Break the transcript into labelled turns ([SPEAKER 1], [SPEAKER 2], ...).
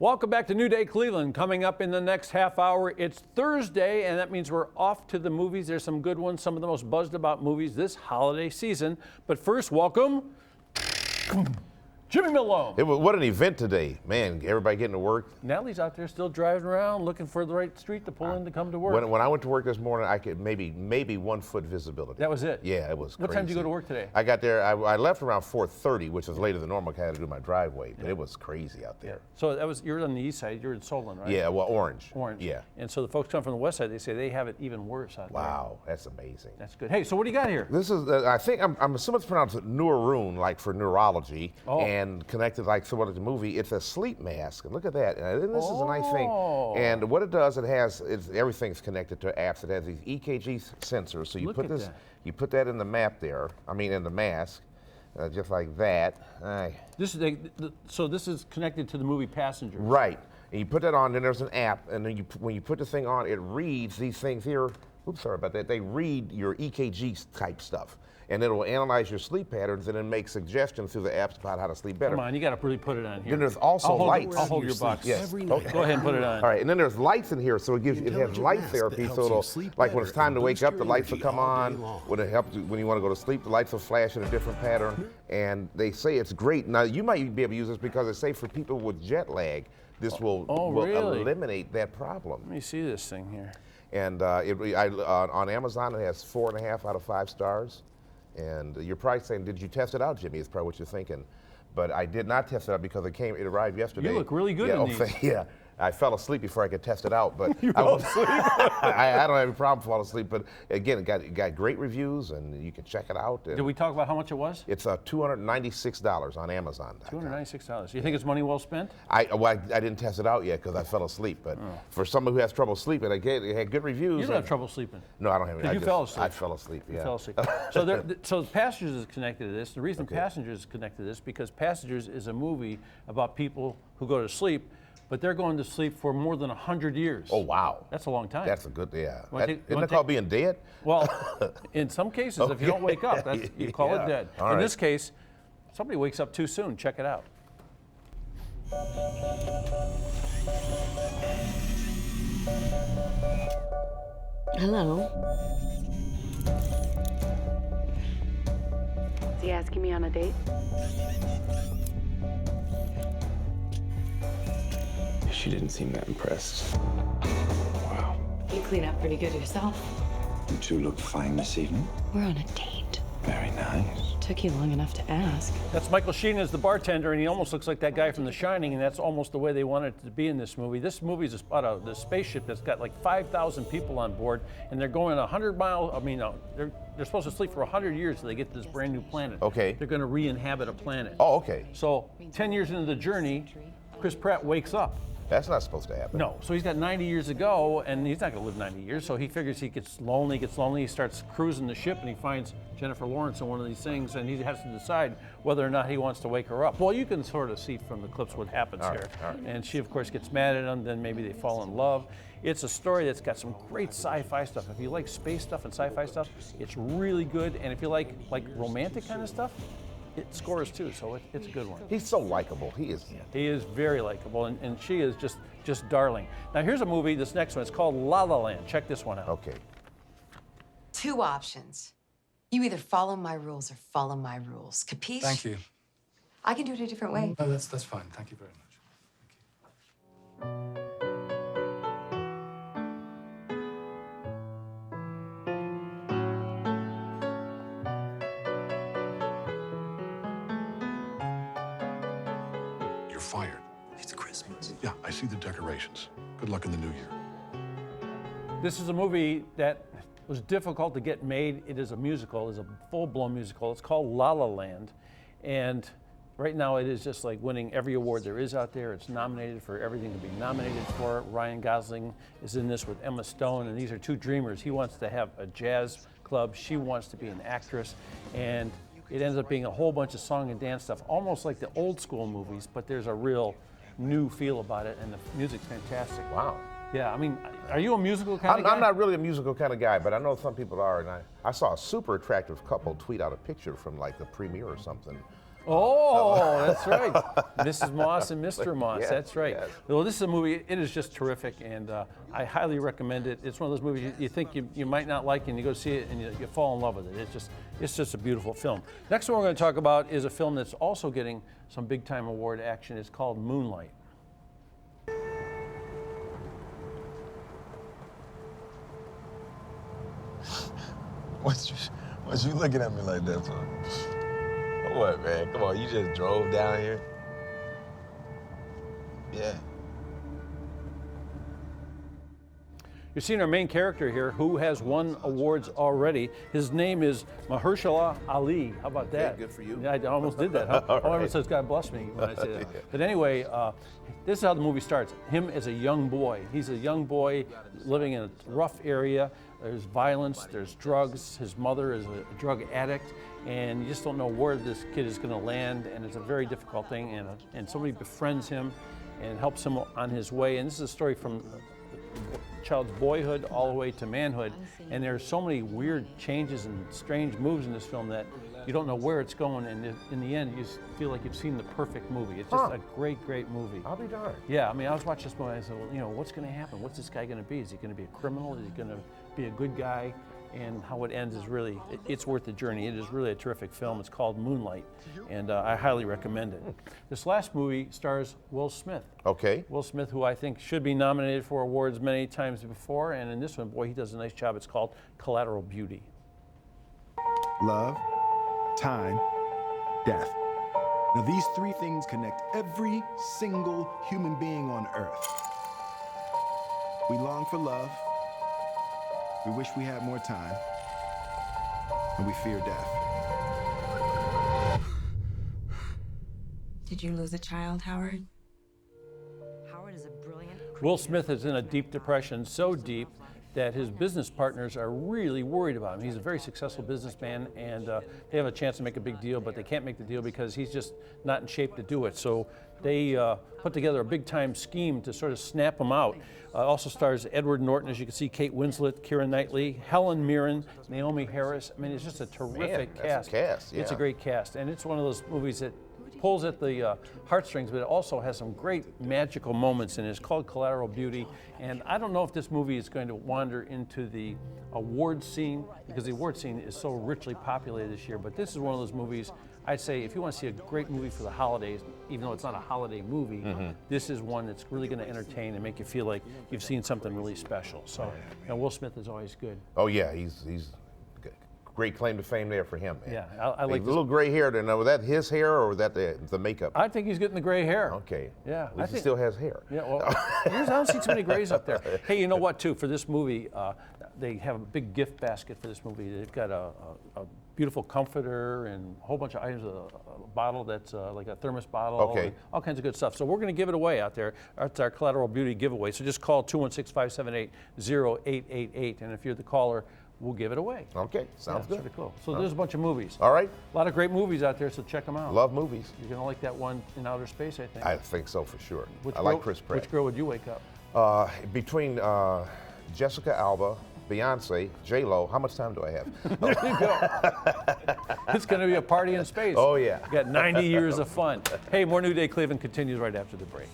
[SPEAKER 1] Welcome back to New Day Cleveland. Coming up in the next half hour, it's Thursday, and that means we're off to the movies. There's some good ones, some of the most buzzed about movies this holiday season. But first, welcome Jimmy Malone.
[SPEAKER 2] What an event today. Man, everybody getting to work.
[SPEAKER 1] Natalie's out there still driving around looking for the right street to pull in to come to work.
[SPEAKER 2] When I went to work this morning, I could maybe 1 foot visibility.
[SPEAKER 1] That was it?
[SPEAKER 2] Yeah, it was crazy.
[SPEAKER 1] What time did you go to work today?
[SPEAKER 2] I got there, I left around 4:30, which was later than normal. I had to do my driveway, but it was crazy out there.
[SPEAKER 1] So you're on the east side, you're in Solon, right?
[SPEAKER 2] Yeah, well, Orange.
[SPEAKER 1] Orange.
[SPEAKER 2] Yeah.
[SPEAKER 1] And so the folks come from the west side, they say they have it even worse out there.
[SPEAKER 2] Wow, that's amazing.
[SPEAKER 1] That's good. Hey, so what do you got here?
[SPEAKER 2] This is, I think, I'm assuming it's pronounced Neuroon, like for neurology, and connected like to what it's a movie. It's a sleep mask, and look at that. And this is a nice thing. And what it does, everything's connected to apps. It has these EKG sensors. So you put that in the map there. I mean, in the mask, just like that.
[SPEAKER 1] So this is connected to the movie Passengers.
[SPEAKER 2] Right. And you put that on, then there's an app, and then when you put the thing on, it reads these things here. Oops, sorry about that. They read your EKG type stuff. And it will analyze your sleep patterns and then make suggestions through the apps about how to sleep better.
[SPEAKER 1] Come on, you got to really put it on here.
[SPEAKER 2] Then there's also lights.
[SPEAKER 1] I'll hold your box.
[SPEAKER 2] Yes.
[SPEAKER 1] Go ahead and put it on.
[SPEAKER 2] All right, and then there's lights in here, so it has light therapy. So it'll, like when it's time to wake up, the lights will come on. When you want to go to sleep, the lights will flash in a different pattern. And they say it's great. Now you might be able to use this because they say for people with jet lag, this will eliminate that problem.
[SPEAKER 1] Let me see this thing here.
[SPEAKER 2] And on Amazon, it has 4.5 out of 5 stars. And you're probably saying, did you test it out, Jimmy? Is probably what you're thinking. But I did not test it out because it arrived yesterday.
[SPEAKER 1] You look really good in these.
[SPEAKER 2] Yeah, I fell asleep before I could test it out. But
[SPEAKER 1] you fell asleep?
[SPEAKER 2] I don't have any problem falling asleep. But again, it got great reviews, and you can check it out.
[SPEAKER 1] Did we talk about how much it was?
[SPEAKER 2] It's $296 on Amazon.
[SPEAKER 1] $296. You think it's money well spent?
[SPEAKER 2] I didn't test it out yet because I fell asleep. But for someone who has trouble sleeping, it had good reviews.
[SPEAKER 1] You don't have trouble sleeping?
[SPEAKER 2] No, I don't have any.
[SPEAKER 1] You fell asleep?
[SPEAKER 2] I fell asleep, yeah.
[SPEAKER 1] You fell asleep. So Passengers is connected to this. The reason Passengers is connected to this because Passengers is a movie about people who go to sleep, but they're going to sleep for more than 100 years.
[SPEAKER 2] Oh, wow.
[SPEAKER 1] That's a long time.
[SPEAKER 2] That's a good, yeah. Isn't that called being dead?
[SPEAKER 1] Well, in some cases, if you don't wake up, you call it dead. In this case, somebody wakes up too soon. Check it out.
[SPEAKER 3] Hello.
[SPEAKER 4] Is he asking me on a date?
[SPEAKER 5] She didn't seem that impressed. Wow.
[SPEAKER 3] You clean up pretty good yourself.
[SPEAKER 5] You two look fine this evening.
[SPEAKER 3] We're on a date.
[SPEAKER 5] Very nice.
[SPEAKER 3] Took you long enough to ask.
[SPEAKER 1] That's Michael Sheen as the bartender, and he almost looks like that guy from The Shining, and that's almost the way they wanted it to be in this movie. This movie is about the spaceship that's got like 5,000 people on board, and they're going 100 miles. I mean, they're supposed to sleep for 100 years till they get to this brand new planet.
[SPEAKER 2] Okay.
[SPEAKER 1] They're going to re-inhabit a planet.
[SPEAKER 2] Oh, okay.
[SPEAKER 1] So 10 years into the journey, Chris Pratt wakes up.
[SPEAKER 2] That's not supposed to happen.
[SPEAKER 1] No, so he's got 90 years to go, and he's not going to live 90 years, so he figures he gets lonely, he starts cruising the ship, and he finds Jennifer Lawrence in one of these things, and he has to decide whether or not he wants to wake her up. Well, you can sort of see from the clips what happens here. And she, of course, gets mad at him, then maybe they fall in love. It's a story that's got some great sci-fi stuff. If you like space stuff and sci-fi stuff, it's really good, and if you like romantic kind of stuff, it scores too, so it's a good one.
[SPEAKER 2] He's so likable. He is.
[SPEAKER 1] He is very likable, and she is just darling. Now here's a movie, this next one, it's called La La Land. Check this one out.
[SPEAKER 2] Okay.
[SPEAKER 6] 2 options. You either follow my rules or follow my rules. Capiche?
[SPEAKER 7] Thank you.
[SPEAKER 6] I can do it a different way.
[SPEAKER 7] No, that's fine. Thank you very much.
[SPEAKER 8] Fired.
[SPEAKER 5] It's Christmas.
[SPEAKER 8] Yeah, I see the decorations. Good luck in the new year.
[SPEAKER 1] This is a movie that was difficult to get made. It is a musical, it's a full-blown musical. It's called La La Land. And right now it is just like winning every award there is out there. It's nominated for everything to be nominated for. Ryan Gosling is in this with Emma Stone, and these are two dreamers. He wants to have a jazz club. She wants to be an actress. And it ends up being a whole bunch of song and dance stuff, almost like the old school movies, but there's a real new feel about it, and the music's fantastic.
[SPEAKER 2] Wow.
[SPEAKER 1] Yeah, I mean, are you a musical kind of guy?
[SPEAKER 2] I'm not really a musical kind of guy, but I know some people are, and I saw a super attractive couple tweet out a picture from like the premiere or something
[SPEAKER 1] Oh, that's right. Mrs. Moss and Mr. Moss.
[SPEAKER 2] Yes,
[SPEAKER 1] That's right.
[SPEAKER 2] yes.
[SPEAKER 1] Well, this is a movie. It is just terrific, and I highly recommend it. It's one of those movies you think you might not like, and you go see it, and you fall in love with it. It's just a beautiful film. Next one we're going to talk about is a film that's also getting some big time award action. It's called Moonlight.
[SPEAKER 4] What you looking at me like that for? What, man? Come on, you just drove down here? Yeah.
[SPEAKER 1] You're seeing our main character here, who has won awards already. His name is Mahershala Ali. How about that?
[SPEAKER 2] good for you.
[SPEAKER 1] Yeah, I almost did that. Huh? Everyone says God bless me when I say that. But anyway, this is how the movie starts. Him as a young boy. He's a young boy living in a rough area. There's violence, there's drugs. His mother is a drug addict, and you just don't know where this kid is going to land, and it's a very difficult thing, and somebody befriends him and helps him on his way. And this is a story from child's boyhood all the way to manhood, and there's so many weird changes and strange moves in this film that you don't know where it's going, and in the end you just feel like you've seen the perfect movie. It's just a great movie.
[SPEAKER 2] I'll be darned.
[SPEAKER 1] Yeah, I mean, I was watching this movie and I said, well, what's going to happen? What's this guy going to be? Is he going to be a criminal? Is he going to be a good guy? And how it ends is really, it's worth the journey. It is really a terrific film. It's called Moonlight, and I highly recommend it. This last movie stars Will Smith.
[SPEAKER 2] Okay.
[SPEAKER 1] Will Smith, who I think should be nominated for awards many times before, and in this one, boy, he does a nice job. It's called Collateral Beauty.
[SPEAKER 7] Love, time, death. Now these three things connect every single human being on earth. We long for love, we wish we had more time, and we fear death.
[SPEAKER 9] Did you lose a child, Howard?
[SPEAKER 3] Howard is a brilliant.
[SPEAKER 1] Will Smith is in a deep depression, so deep that his business partners are really worried about him. He's a very successful businessman, and they have a chance to make a big deal, but they can't make the deal because he's just not in shape to do it. So they put together a big-time scheme to sort of snap him out. Also stars Edward Norton, as you can see, Kate Winslet, Keira Knightley, Helen Mirren, Naomi Harris. I mean, it's just a terrific
[SPEAKER 2] that's
[SPEAKER 1] cast.
[SPEAKER 2] a cast,
[SPEAKER 1] It's a
[SPEAKER 2] yeah.
[SPEAKER 1] great cast, and it's one of those movies that pulls at the heartstrings, but it also has some great magical moments, and it's called Collateral Beauty. And I don't know if this movie is going to wander into the award scene, because the award scene is so richly populated this year, but this is one of those movies, I'd say, if you want to see a great movie for the holidays, even though it's not a holiday movie, this is one that's really going to entertain and make you feel like you've seen something really special. So, Will Smith is always good.
[SPEAKER 2] Oh yeah, he's great claim to fame there for him, man.
[SPEAKER 1] Yeah, I like
[SPEAKER 2] a little gray hair there. Now, was that his hair or was that the makeup?
[SPEAKER 1] I think he's getting the gray hair.
[SPEAKER 2] Okay.
[SPEAKER 1] Yeah,
[SPEAKER 2] At least he still has hair.
[SPEAKER 1] Yeah, well, I don't see too many grays up there. Hey, you know what, too? For this movie, they have a big gift basket for this movie. They've got a beautiful comforter and a whole bunch of items, a bottle that's like a thermos bottle,
[SPEAKER 2] Okay.
[SPEAKER 1] and all kinds of good stuff. So we're going to give it away out there. It's our Collateral Beauty giveaway. So just call 216-578-0888, and if you're the caller, we'll give it away.
[SPEAKER 2] Okay, sounds good.
[SPEAKER 1] Pretty cool. So there's a bunch of movies.
[SPEAKER 2] All right.
[SPEAKER 1] A lot of great movies out there, so check them out.
[SPEAKER 2] Love movies.
[SPEAKER 1] You're going to like that one in outer space, I think.
[SPEAKER 2] I think so for sure.
[SPEAKER 1] Which
[SPEAKER 2] I like
[SPEAKER 1] girl-
[SPEAKER 2] Chris Pratt.
[SPEAKER 1] Which girl would you wake up?
[SPEAKER 2] Between Jessica Alba, Beyonce, J-Lo, how much time do I have?
[SPEAKER 1] There you go. It's going to be a party in space.
[SPEAKER 2] Oh, yeah.
[SPEAKER 1] You got 90 years of fun. Hey, more New Day Cleveland continues right after the break.